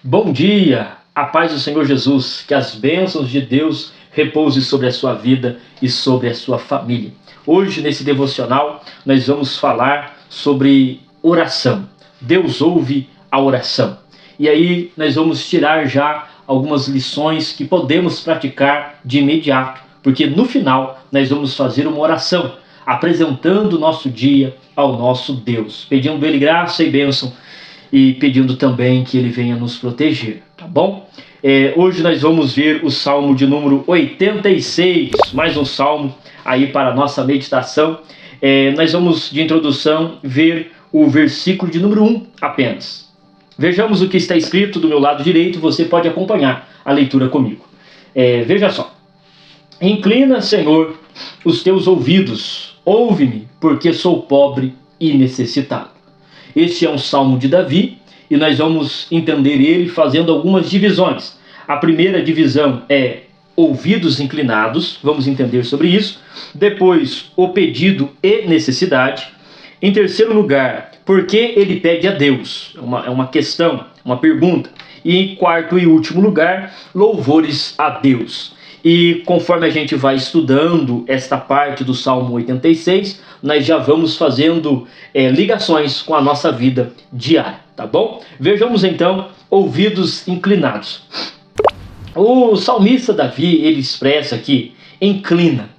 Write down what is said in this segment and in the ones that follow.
Bom dia, a paz do Senhor Jesus, que as bênçãos de Deus repousem sobre a sua vida e sobre a sua família. Hoje, nesse devocional, nós vamos falar sobre oração. Deus ouve a oração. E aí, nós vamos tirar já algumas lições que podemos praticar de imediato, porque no final, nós vamos fazer uma oração, apresentando o nosso dia ao nosso Deus, pedindo Ele graça e bênção, e pedindo também que Ele venha nos proteger, tá bom? Hoje nós vamos ver o Salmo de número 86, mais um salmo aí para a nossa meditação. Nós vamos, de introdução, ver o versículo de número 1 apenas. Vejamos o que está escrito do meu lado direito, você pode acompanhar a leitura comigo. Veja só. Inclina, Senhor, os teus ouvidos, ouve-me, porque sou pobre e necessitado. Este é um salmo de Davi e nós vamos entender ele fazendo algumas divisões. A primeira divisão é ouvidos inclinados, vamos entender sobre isso. Depois, o pedido e necessidade. Em terceiro lugar, por que ele pede a Deus? É uma questão, uma pergunta. E em quarto e último lugar, louvores a Deus. E conforme a gente vai estudando esta parte do Salmo 86, nós já vamos fazendo ligações com a nossa vida diária, tá bom? Vejamos então, ouvidos inclinados. O salmista Davi, ele expressa aqui, inclina,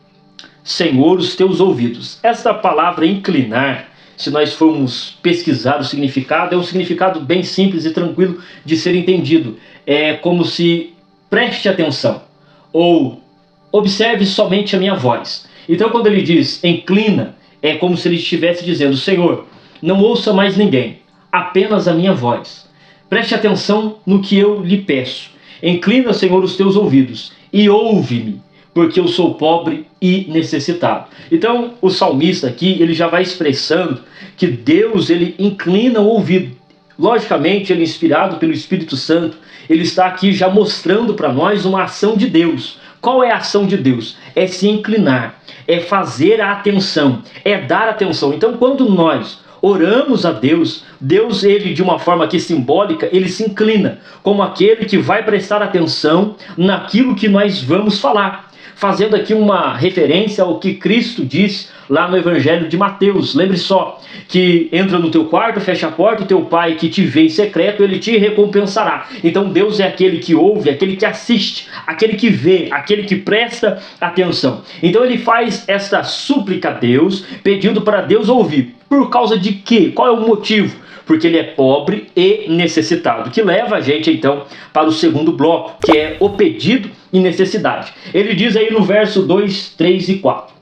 Senhor, os teus ouvidos. Esta palavra inclinar, se nós formos pesquisar o significado, é um significado bem simples e tranquilo de ser entendido. É como se preste atenção, ou observe somente a minha voz. Então quando ele diz inclina, é como se ele estivesse dizendo, Senhor, não ouça mais ninguém, apenas a minha voz. Preste atenção no que eu lhe peço. Inclina, Senhor, os teus ouvidos e ouve-me, porque eu sou pobre e necessitado. Então o salmista aqui, ele já vai expressando que Deus, ele inclina o ouvido. Logicamente, ele, inspirado pelo Espírito Santo, ele está aqui já mostrando para nós uma ação de Deus. Qual é a ação de Deus? É se inclinar, é fazer a atenção, é dar atenção. Então, quando nós oramos a Deus, Deus, ele de uma forma aqui simbólica, ele se inclina, como aquele que vai prestar atenção naquilo que nós vamos falar. Fazendo aqui uma referência ao que Cristo disse lá no Evangelho de Mateus. Lembre só, que entra no teu quarto, fecha a porta, o teu pai que te vê em secreto, ele te recompensará. Então Deus é aquele que ouve, aquele que assiste, aquele que vê, aquele que presta atenção. Então ele faz esta súplica a Deus, pedindo para Deus ouvir. Por causa de quê? Qual é o motivo? Porque ele é pobre e necessitado, que leva a gente então para o segundo bloco, que é o pedido e necessidade. Ele diz aí no verso 2, 3 e 4.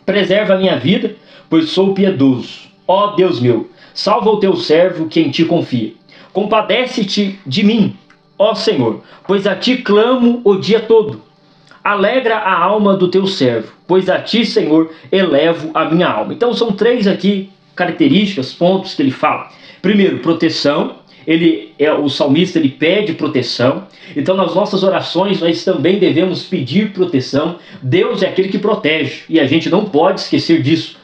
Preserva a minha vida, pois sou piedoso. Ó Deus meu, salva o teu servo que em ti confia. Compadece-te de mim, ó Senhor, pois a ti clamo o dia todo. Alegra a alma do teu servo, pois a ti, Senhor, elevo a minha alma. Então são três aqui características, pontos que ele fala. Primeiro, proteção. O salmista, ele pede proteção. Então nas nossas orações nós também devemos pedir proteção. Deus é aquele que protege e a gente não pode esquecer disso.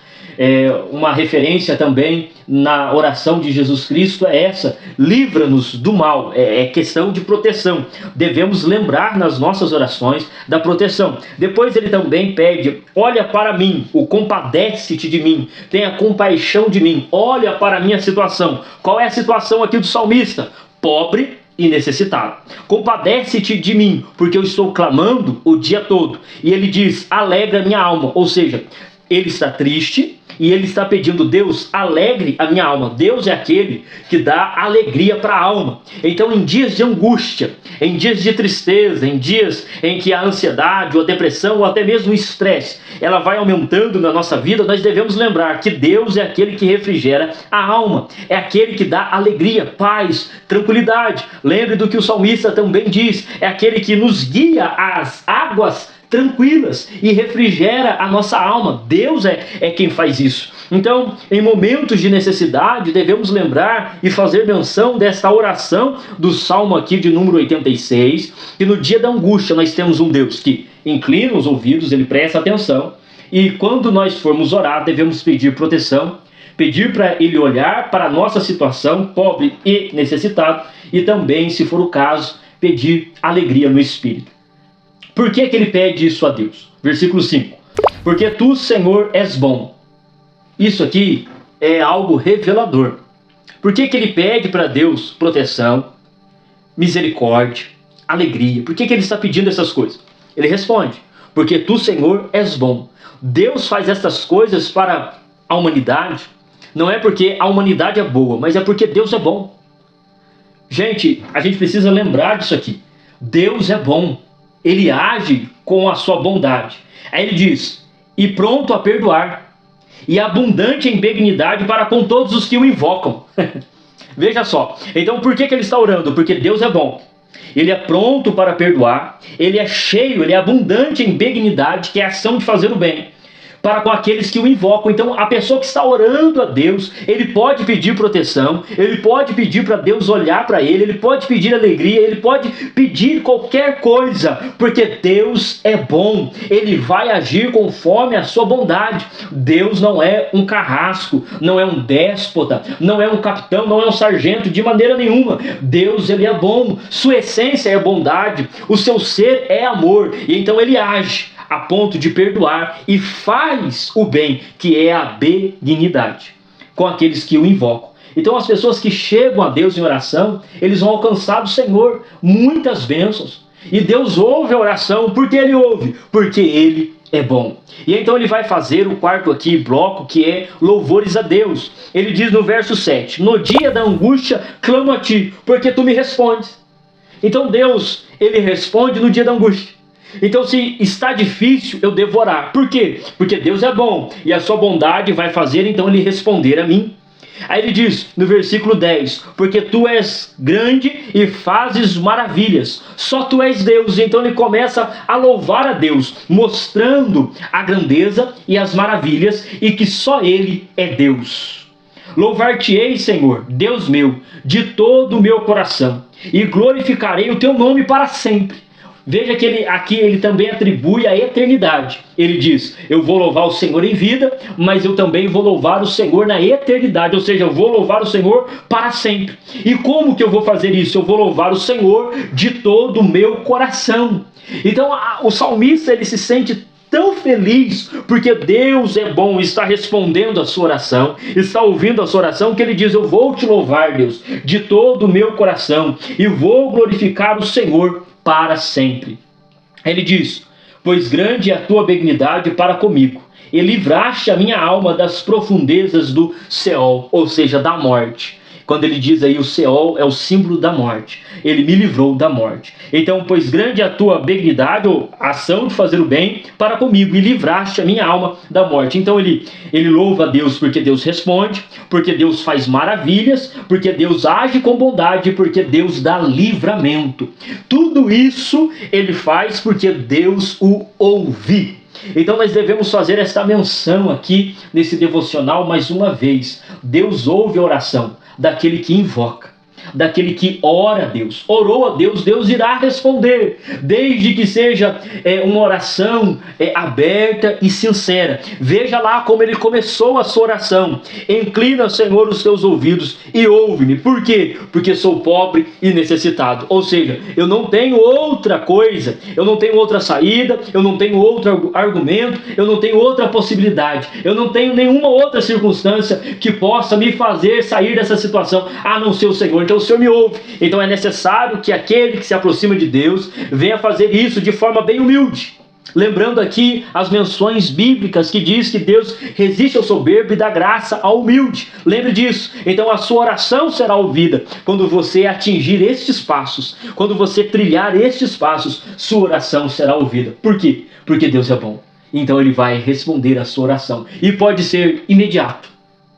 Uma referência também na oração de Jesus Cristo é essa: livra-nos do mal. É questão de proteção, devemos lembrar nas nossas orações da proteção. Depois ele também pede, olha para mim, o compadece-te de mim, tenha compaixão de mim, olha para a minha situação. Qual é a situação aqui do salmista? Pobre e necessitado. Compadece-te de mim, porque eu estou clamando o dia todo. E ele diz, alegra minha alma, ou seja, ele está triste e ele está pedindo, Deus, alegre a minha alma. Deus é aquele que dá alegria para a alma. Então em dias de angústia, em dias de tristeza, em dias em que a ansiedade, ou a depressão, ou até mesmo o estresse, ela vai aumentando na nossa vida, nós devemos lembrar que Deus é aquele que refrigera a alma, é aquele que dá alegria, paz, tranquilidade. Lembre do que o salmista também diz, é aquele que nos guia às águas tranquilas e refrigera a nossa alma. Deus é quem faz isso. Então, em momentos de necessidade, devemos lembrar e fazer menção desta oração do Salmo aqui de número 86, que no dia da angústia nós temos um Deus que inclina os ouvidos, ele presta atenção, e quando nós formos orar, devemos pedir proteção, pedir para ele olhar para a nossa situação, pobre e necessitado, e também, se for o caso, pedir alegria no Espírito. Por que ele pede isso a Deus? Versículo 5. Porque tu, Senhor, és bom. Isso aqui é algo revelador. Por que ele pede para Deus proteção, misericórdia, alegria? Por que ele está pedindo essas coisas? Ele responde: porque tu, Senhor, és bom. Deus faz essas coisas para a humanidade, não é porque a humanidade é boa, mas é porque Deus é bom. Gente, a gente precisa lembrar disso aqui. Deus é bom. Ele age com a sua bondade. Aí ele diz: e pronto a perdoar, e abundante em benignidade para com todos os que o invocam. Veja só. Então por que ele está orando? Porque Deus é bom. Ele é pronto para perdoar. Ele é cheio, ele é abundante em benignidade, que é a ação de fazer o bem, para com aqueles que o invocam. Então a pessoa que está orando a Deus, ele pode pedir proteção, ele pode pedir para Deus olhar para ele pode pedir alegria, ele pode pedir qualquer coisa, porque Deus é bom, ele vai agir conforme a sua bondade. Deus não é um carrasco, não é um déspota, não é um capitão, não é um sargento, de maneira nenhuma. Deus, ele é bom, sua essência é bondade, o seu ser é amor, e então ele age a ponto de perdoar e faz o bem, que é a benignidade, com aqueles que o invocam. Então as pessoas que chegam a Deus em oração, eles vão alcançar do Senhor muitas bênçãos. E Deus ouve a oração. Por que ele ouve? Porque ele é bom. E então ele vai fazer o quarto aqui bloco, que é louvores a Deus. Ele diz no verso 7, no dia da angústia clamo a ti, porque tu me respondes. Então Deus, ele responde no dia da angústia. Então se está difícil, eu devo orar. Por quê? Porque Deus é bom, e a sua bondade vai fazer então ele responder a mim. Aí ele diz no versículo 10, porque tu és grande e fazes maravilhas, só tu és Deus. Então ele começa a louvar a Deus, mostrando a grandeza e as maravilhas, e que só ele é Deus. Louvar-te-ei, Senhor, Deus meu, de todo o meu coração, e glorificarei o teu nome para sempre. Veja que aqui ele também atribui a eternidade. Ele diz, eu vou louvar o Senhor em vida, mas eu também vou louvar o Senhor na eternidade. Ou seja, eu vou louvar o Senhor para sempre. E como que eu vou fazer isso? Eu vou louvar o Senhor de todo o meu coração. Então o salmista, ele se sente tão feliz, porque Deus é bom, está respondendo a sua oração, está ouvindo a sua oração, que ele diz, eu vou te louvar, Deus, de todo o meu coração, e vou glorificar o Senhor para sempre. Ele diz, pois grande é a tua benignidade para comigo, e livraste a minha alma das profundezas do Seol, ou seja, da morte. Quando ele diz aí o Seol é o símbolo da morte, ele me livrou da morte. Então, pois grande é a tua benignidade, ou ação de fazer o bem para comigo, e livraste a minha alma da morte. Então ele louva a Deus porque Deus responde, porque Deus faz maravilhas, porque Deus age com bondade, porque Deus dá livramento. Tudo isso ele faz porque Deus o ouve. Então nós devemos fazer esta menção aqui nesse devocional mais uma vez. Deus ouve a oração daquele que invoca, daquele que ora a Deus. Orou a Deus, Deus irá responder, desde que seja uma oração aberta e sincera. Veja lá como ele começou a sua oração. Inclina, Senhor, os teus ouvidos e ouve-me. Por quê? Porque sou pobre e necessitado. Ou seja, eu não tenho outra coisa, eu não tenho outra saída, eu não tenho outro argumento, eu não tenho outra possibilidade, eu não tenho nenhuma outra circunstância que possa me fazer sair dessa situação, a não ser o Senhor. Então o Senhor me ouve. Então é necessário que aquele que se aproxima de Deus venha fazer isso de forma bem humilde. Lembrando aqui as menções bíblicas que diz que Deus resiste ao soberbo e dá graça ao humilde. Lembre disso. Então a sua oração será ouvida quando você atingir estes passos. Quando você trilhar estes passos, sua oração será ouvida. Por quê? Porque Deus é bom. Então ele vai responder a sua oração. E pode ser imediato.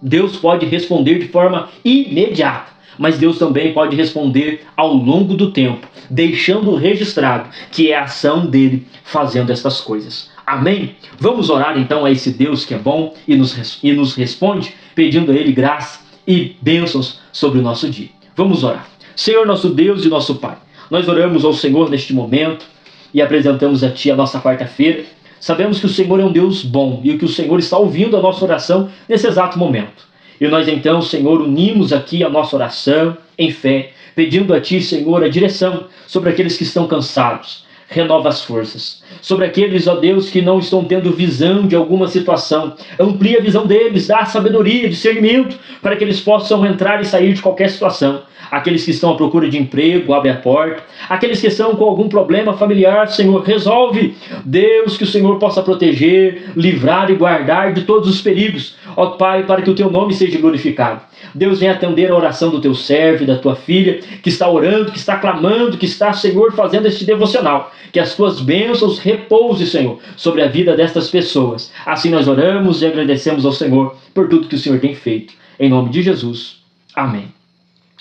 Deus pode responder de forma imediata. Mas Deus também pode responder ao longo do tempo, deixando registrado que é a ação dele fazendo estas coisas. Amém? Vamos orar então a esse Deus que é bom e nos responde, pedindo a ele graça e bênçãos sobre o nosso dia. Vamos orar. Senhor, nosso Deus e nosso Pai, nós oramos ao Senhor neste momento e apresentamos a Ti a nossa quarta-feira. Sabemos que o Senhor é um Deus bom e que o Senhor está ouvindo a nossa oração nesse exato momento. E nós então, Senhor, unimos aqui a nossa oração em fé, pedindo a Ti, Senhor, a direção sobre aqueles que estão cansados. Renova as forças. Sobre aqueles, ó Deus, que não estão tendo visão de alguma situação, amplia a visão deles, dá sabedoria, discernimento, para que eles possam entrar e sair de qualquer situação. Aqueles que estão à procura de emprego, abre a porta. Aqueles que estão com algum problema familiar, Senhor, resolve. Deus, que o Senhor possa proteger, livrar e guardar de todos os perigos. Ó Pai, para que o Teu nome seja glorificado. Deus, venha atender a oração do Teu servo e da Tua filha, que está orando, que está clamando, que está, Senhor, fazendo este devocional. Que as Tuas bênçãos repousem, Senhor, sobre a vida destas pessoas. Assim nós oramos e agradecemos ao Senhor por tudo que o Senhor tem feito. Em nome de Jesus. Amém.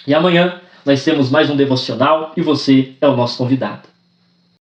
E amanhã nós temos mais um devocional e você é o nosso convidado.